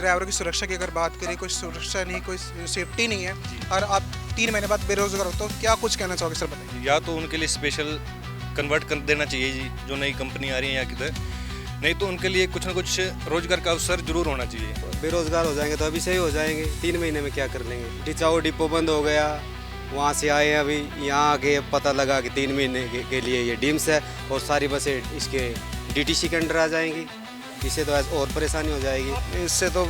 Driver की सुरक्षा की अगर बात करें, कोई सुरक्षा नहीं, कोई सेफ्टी नहीं है और आप 3 महीने बाद बेरोजगार हो, तो क्या कुछ कहना चाहोगे सर, बताइए। या तो उनके लिए स्पेशल कन्वर्ट कर देना चाहिए जी, जो नई कंपनी आ रही है या किधर, नहीं तो उनके लिए कुछ ना कुछ रोजगार का अवसर जरूर होना चाहिए। बेरोजगार हो जाएंगे तो अभी सही हो जाएंगे, 3 महीने में क्या कर लेंगे। डिचाओ डिपो बंद हो गया, वहाँ से आए अभी यहाँ आके पता लगा कि 3 महीने के लिए ये डिम्स है और सारी बसें इसके डीटीसी के अंडर आ जाएंगी। इससे तो और परेशानी हो जाएगी। इससे तो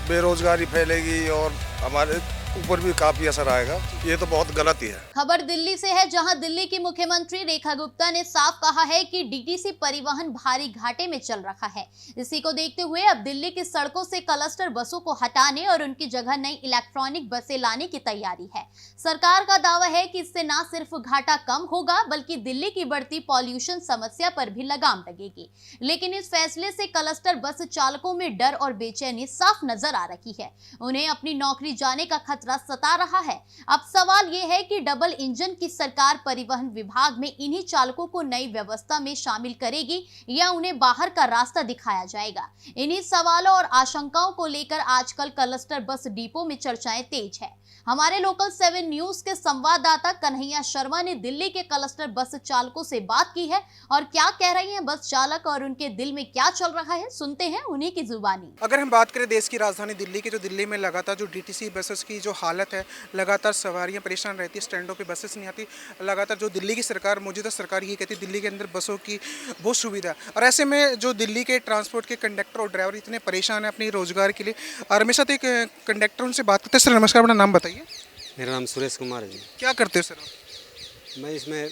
बेरोजगारी फैलेगी और हमारे ऊपर भी काफी असर आएगा। ये तो बहुत गलत ही है। खबर दिल्ली से है, जहां दिल्ली की मुख्यमंत्री रेखा गुप्ता ने साफ कहा है कि डीटीसी परिवहन भारी घाटे में चल रहा है। इसी को देखते हुए अब दिल्ली की सड़कों से क्लस्टर बसों को हटाने और उनकी जगह नई इलेक्ट्रॉनिक बसें लाने की तैयारी है। सरकार का दावा है कि इससे न सिर्फ घाटा कम होगा बल्कि दिल्ली की बढ़ती पॉल्यूशन समस्या पर भी लगाम लगेगी। लेकिन इस फैसले से क्लस्टर बस चालकों में डर और बेचैनी साफ नजर आ रही है। उन्हें अपनी नौकरी जाने का खतरा सता रहा है। अब सवाल यह है कि डबल इंजन की सरकार परिवहन विभाग में इन्हीं चालकों को नई व्यवस्था में शामिल करेगी या उन्हें बाहर का रास्ता दिखाया जाएगा। इन्हीं सवालों और आशंकाओं को लेकर आजकल क्लस्टर बस डिपो में चर्चाएं तेज है। हमारे लोकल 7 न्यूज के संवाददाता कन्हैया शर्मा ने दिल्ली के क्लस्टर बस चालकों से बात की है और क्या कह रही हैं बस चालक और उनके दिल में क्या चल रहा है, सुनते हैं उन्हीं की जुबानी। अगर हम बात करें देश की राजधानी दिल्ली की, तो दिल्ली में लगातार जो डीटीसी बसेस की जो हालत है, लगातार सवारियां परेशान रहती है, स्टैंडों पे बसेस नहीं आती। लगातार जो दिल्ली की सरकार, मौजूदा सरकार ये कहती है दिल्ली के अंदर बसों की बहुत सुविधा है, और ऐसे में जो दिल्ली के ट्रांसपोर्ट के कंडक्टर और ड्राइवर इतने परेशान हैं अपनी रोजगार के लिए। और हमें साथ एक कंडक्टर उनसे बात करते हैं। सर नमस्कार, अपना नाम बताइए। मेरा नाम सुरेश कुमार है जी। क्या करते हो सर आप? मैं इसमें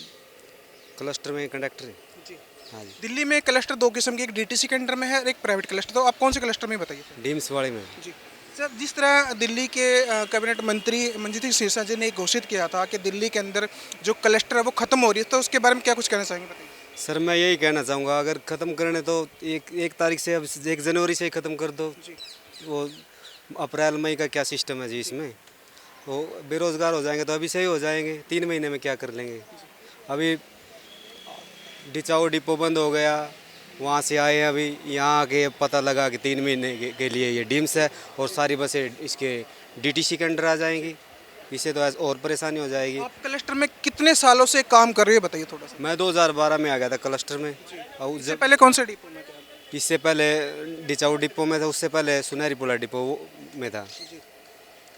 क्लस्टर में कंडक्टर है जी। हाँ जी। दिल्ली में क्लस्टर 2 किस्म के, एक डीटीसी के अंडर में है और एक प्राइवेट क्लस्टर, तो आप कौन से क्लस्टर में बताइए। डिम्स वाले में। जी सर, जिस तरह दिल्ली के कैबिनेट मंत्री मंजीत सिरसा जी ने घोषित किया था कि दिल्ली के अंदर जो क्लस्टर है वो खत्म हो रही है, तो उसके बारे में क्या कुछ कहना चाहेंगे, बताइए। सर मैं यही कहना चाहूँगा, अगर ख़त्म करने तो एक तारीख से, अब 1 जनवरी से ही ख़त्म कर दो। वो अप्रैल मई का क्या सिस्टम है जी इसमें। वो बेरोज़गार हो जाएंगे तो अभी सही हो जाएंगे, 3 महीने में क्या कर लेंगे। अभी डिचाओ डिपो बंद हो गया, वहाँ से आए अभी यहाँ आके पता लगा कि 3 महीने के लिए ये डिम्स है और सारी बसें इसके डीटीसी के अंडर आ जाएंगी। इससे तो और परेशानी हो जाएगी। आप क्लस्टर में कितने सालों से काम कर रहे हो, बताइए थोड़ा सा। मैं 2012 में आ गया था क्लस्टर में। और इससे पहले कौन से डिपो में थे? इससे पहले डिचाऊ डिपो में था, उससे पहले सुनहरी पुला डिपो में था।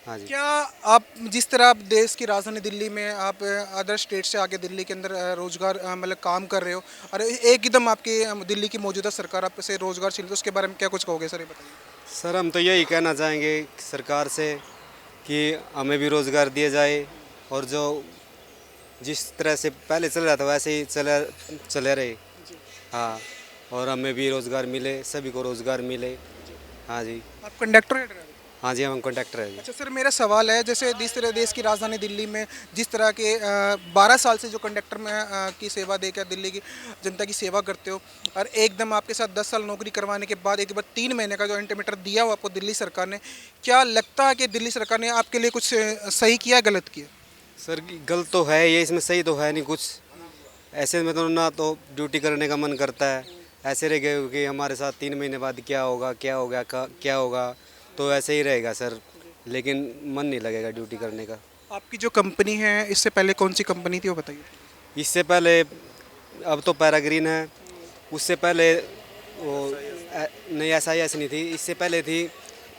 हाँ जी। क्या आप जिस तरह आप देश की राजधानी दिल्ली में आप अदर स्टेट से आके दिल्ली के अंदर रोजगार मतलब काम कर रहे हो, और एकदम आपकी दिल्ली की मौजूदा सरकार आप से रोजगार छीन, तो उसके बारे में क्या कुछ कहोगे सर, ये बताइए। सर हम तो यही कहना चाहेंगे सरकार से कि हमें भी रोज़गार दिया जाए और जो जिस तरह से पहले चल रहा था वैसे ही चले रहे। हाँ, और हमें भी रोज़गार मिले, सभी को रोज़गार मिले। हाँ जी। आप कंडक्टर है, ड्राइवर? हाँ जी, हम कंडक्टर है जी। अच्छा सर, मेरा सवाल है, जैसे जिस तरह देश की राजधानी दिल्ली में जिस तरह के 12 साल से जो कंडक्टर में की सेवा देकर दिल्ली की जनता की सेवा करते हो, और एकदम आपके साथ 10 साल नौकरी करवाने के बाद एक बार 3 महीने का जो इंटीमेटर दिया हुआ आपको दिल्ली सरकार ने, क्या लगता है कि दिल्ली सरकार ने आपके लिए कुछ सही किया, गलत किया? सर गलत तो है ये, इसमें सही तो है नहीं कुछ। ऐसे में तो ना तो ड्यूटी करने का मन करता है, ऐसे रह गए कि हमारे साथ 3 महीने बाद क्या होगा क्या होगा क्या होगा, तो ऐसे ही रहेगा सर, लेकिन मन नहीं लगेगा ड्यूटी करने का। आपकी जो कंपनी है, इससे पहले कौन सी कंपनी थी वो बताइए। इससे पहले अब तो पैराग्रीन है, उससे पहले वो नहीं SIS नहीं थी, इससे पहले थी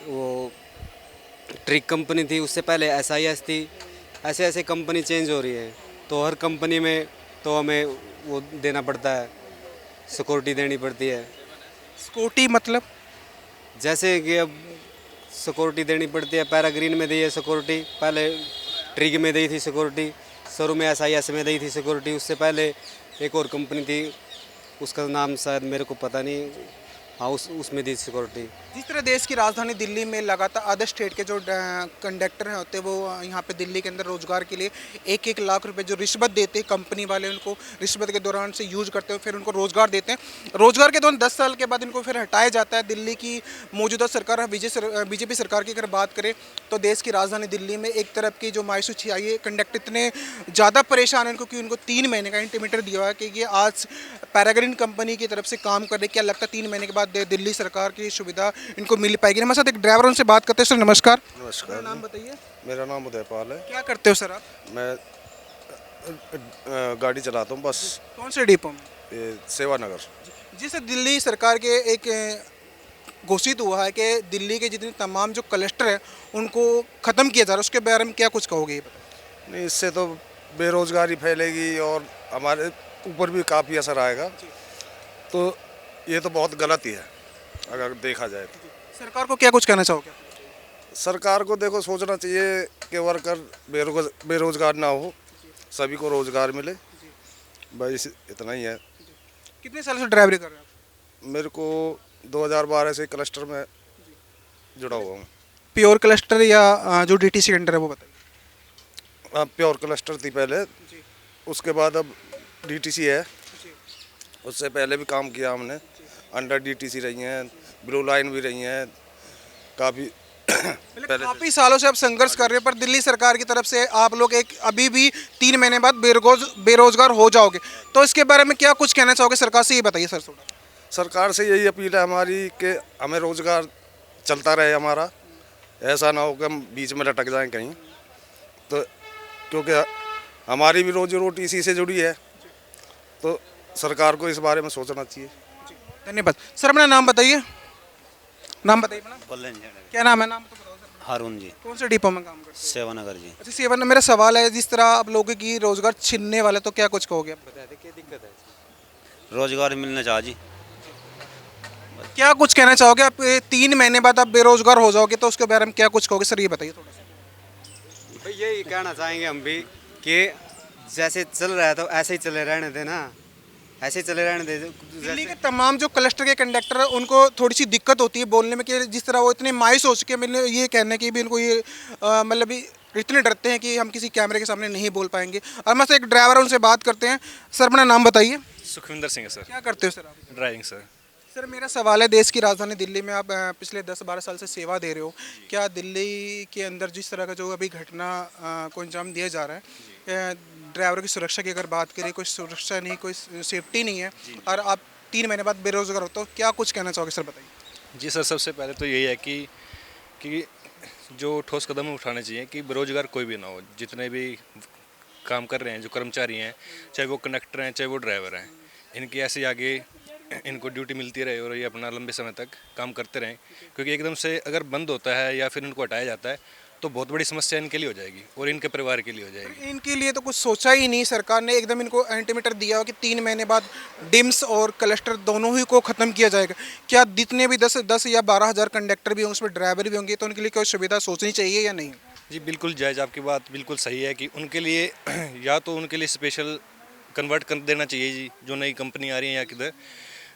वो ट्रिक कंपनी थी, उससे पहले SIS थी। ऐसे ऐसे कंपनी चेंज हो रही है, तो हर कंपनी में तो हमें वो देना पड़ता है, सिक्योरिटी देनी पड़ती है। सिक्योरिटी मतलब? जैसे कि अब सिक्योरिटी देनी पड़ती है, पैराग्रीन में दी है सिक्योरिटी, पहले ट्रिग में दी थी सिक्योरिटी, शुरू में SIS में दी थी सिक्योरिटी, उससे पहले एक और कंपनी थी, उसका नाम शायद मेरे को पता नहीं। हाँ, उसमें दी सिक्योरिटी। जिस तरह देश की राजधानी दिल्ली में लगातार अदर स्टेट के जो कंडक्टर हैं होते हैं, वो यहाँ पे दिल्ली के अंदर रोजगार के लिए 1-1 लाख रुपए जो रिश्वत देते हैं, कंपनी वाले उनको रिश्वत के दौरान से यूज करते हैं, फिर उनको रोजगार देते हैं। रोजगार के दौरान 10 साल के बाद इनको फिर हटाया जाता है। दिल्ली की मौजूदा सरकार बीजेपी सरकार की अगर बात करें, तो देश की राजधानी दिल्ली में एक तरफ की जो मायूसी छाई है, कंडक्टर इतने ज़्यादा परेशान हैं क्योंकि उनको 3 महीने का इंटीमेटर दिया हुआ है कि ये आज पैराग्रीन कंपनी की तरफ से काम कर रहे, क्या लगता है 3 महीने के बाद बाद दिल्ली सरकार की सुविधा इनको मिल पाएगी। हमारे साथ एक ड्राइवर उनसे बात करते हैं। सर नमस्कार, नमस्कार। नाम बताइए। मेरा नाम उदयपाल है। क्या करते हो सर आप? मैं गाड़ी चलाता हूँ बस। कौन से डिपो में? ये सेवा नगर। जिससे दिल्ली सरकार के एक घोषित हुआ है कि दिल्ली के जितने तमाम जो क्लस्टर हैं उनको ख़त्म किया जा रहा है, उसके बारे में क्या कुछ कहोगे? ये बताइए। नहीं, इससे तो बेरोज़गारी फैलेगी और हमारे ऊपर भी काफ़ी असर आएगा। तो ये तो बहुत गलत ही है अगर देखा जाए तो। सरकार को क्या कुछ कहना चाहोगे? सरकार को देखो सोचना चाहिए कि वर्कर बेरोज़गार ना हो, सभी को रोज़गार मिले, बस इतना ही है। कितने साल से ड्राइवरी कर रहे हो आप? मेरे को 2012 से क्लस्टर में जुड़ा हुआ हूँ। प्योर क्लस्टर या जो डीटीसी के अंडर है वो बताइए। हाँ, प्योर क्लस्टर थी पहले, उसके बाद अब डीटीसी है। उससे पहले भी काम किया हमने, अंडर डीटीसी रही हैं, ब्लू लाइन भी रही हैं काफ़ी पहले। काफ़ी सालों से आप संघर्ष कर रहे हैं, पर दिल्ली सरकार की तरफ से आप लोग एक अभी भी 3 महीने बाद बेरोजगार हो जाओगे, तो इसके बारे में क्या कुछ कहना चाहोगे सरकार से? ये बताइए सर थोड़ा। सरकार से यही अपील है हमारी कि हमें रोज़गार चलता रहे हमारा, ऐसा ना हो कि हम बीच में लटक जाएं कहीं। तो क्योंकि हमारी भी रोजी रोटी इसी से जुड़ी है, तो सरकार को इस बारे में सोचना चाहिए। धन्यवाद सर। अपना नाम बताइए। नाम बताइए अपना। क्या नाम है? नाम तो बताओ सर। हारून जी, कौन से डिपो में काम करते हैं? सेवानगर जी। अच्छा सेवन। मेरा सवाल है, जिस तरह आप लोगों की रोजगार छीनने वाला, तो क्या कुछ कहोगे आप? रोजगार मिलना चाहिए जी। क्या कुछ कहना चाहोगे आप? 3 महीने बाद आप बेरोजगार हो जाओगे, तो उसके बारे में क्या कुछ कहोगे सर? ये बताइए थोड़ा सा। भाई यही कहना चाहेंगे हम भी कि जैसे चल रहा है तो ऐसे ही चले रहने देना, ऐसे ही चले रहने दे। दिल्ली के तमाम जो क्लस्टर के कंडक्टर हैं उनको थोड़ी सी दिक्कत होती है बोलने में, कि जिस तरह वो इतने मायूस हो चुके हैं, मतलब ये कहने की भी उनको ये मतलब इतने डरते हैं कि हम किसी कैमरे के सामने नहीं बोल पाएंगे। और हमारे साथ एक ड्राइवर है, उनसे बात करते हैं। सर अपना नाम बताइए। सुखविंदर सिंह है सर। क्या करते हो सर आप? Driving sir. सर मेरा सवाल है, देश की राजधानी दिल्ली में आप पिछले 10-12 साल से सेवा दे रहे हो, क्या दिल्ली के अंदर जिस तरह का जो अभी घटना को अंजाम दिया जा रहा है, ड्राइवर की सुरक्षा की अगर बात करें, कोई सुरक्षा नहीं, कोई सेफ्टी नहीं है, और आप 3 महीने बाद बेरोजगार हो, तो क्या कुछ कहना चाहोगे सर? बताइए। जी सर, सबसे पहले तो यही है कि जो ठोस कदम उठाने चाहिए कि बेरोजगार कोई भी ना हो। जितने भी काम कर रहे हैं, जो कर्मचारी हैं, चाहे वो कंडक्टर हैं, चाहे वो ड्राइवर हैं, इनकी ऐसे आगे इनको ड्यूटी मिलती रहे और ये अपना लंबे समय तक काम करते रहें। क्योंकि एकदम से अगर बंद होता है या फिर इनको हटाया जाता है तो बहुत बड़ी समस्या इनके लिए हो जाएगी और इनके परिवार के लिए हो जाएगी। इनके लिए तो कुछ सोचा ही नहीं सरकार ने, एकदम इनको अल्टीमेटम दिया हो कि 3 महीने बाद डिम्स और क्लस्टर दोनों ही को ख़त्म किया जाएगा। क्या जितने भी 10 या 12 हज़ार कंडक्टर भी होंगे, उसमें ड्राइवर भी होंगे, तो उनके लिए कोई सुविधा सोचनी चाहिए या नहीं? जी बिल्कुल जायज़, आपकी बात बिल्कुल सही है कि उनके लिए या तो उनके लिए स्पेशल कन्वर्ट कर देना चाहिए जी, जो नई कंपनी आ रही है या किधर,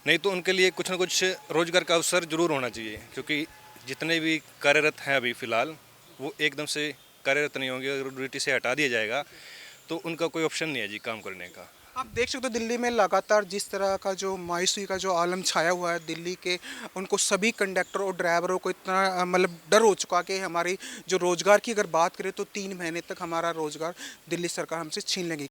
नहीं तो उनके लिए कुछ ना कुछ रोज़गार का अवसर ज़रूर होना चाहिए। क्योंकि जितने भी कार्यरत हैं अभी फ़िलहाल, वो एकदम से कार्यरत नहीं होंगे। अगर ड्यूटी से हटा दिया जाएगा तो उनका कोई ऑप्शन नहीं है जी काम करने का। आप देख सकते हो दिल्ली में लगातार जिस तरह का जो मायूसी का जो आलम छाया हुआ है दिल्ली के, उनको सभी कंडक्टर और ड्राइवरों को इतना मतलब डर हो चुका कि हमारी जो रोज़गार की अगर बात करें तो 3 महीने तक हमारा रोज़गार दिल्ली सरकार हमसे छीन लेगी।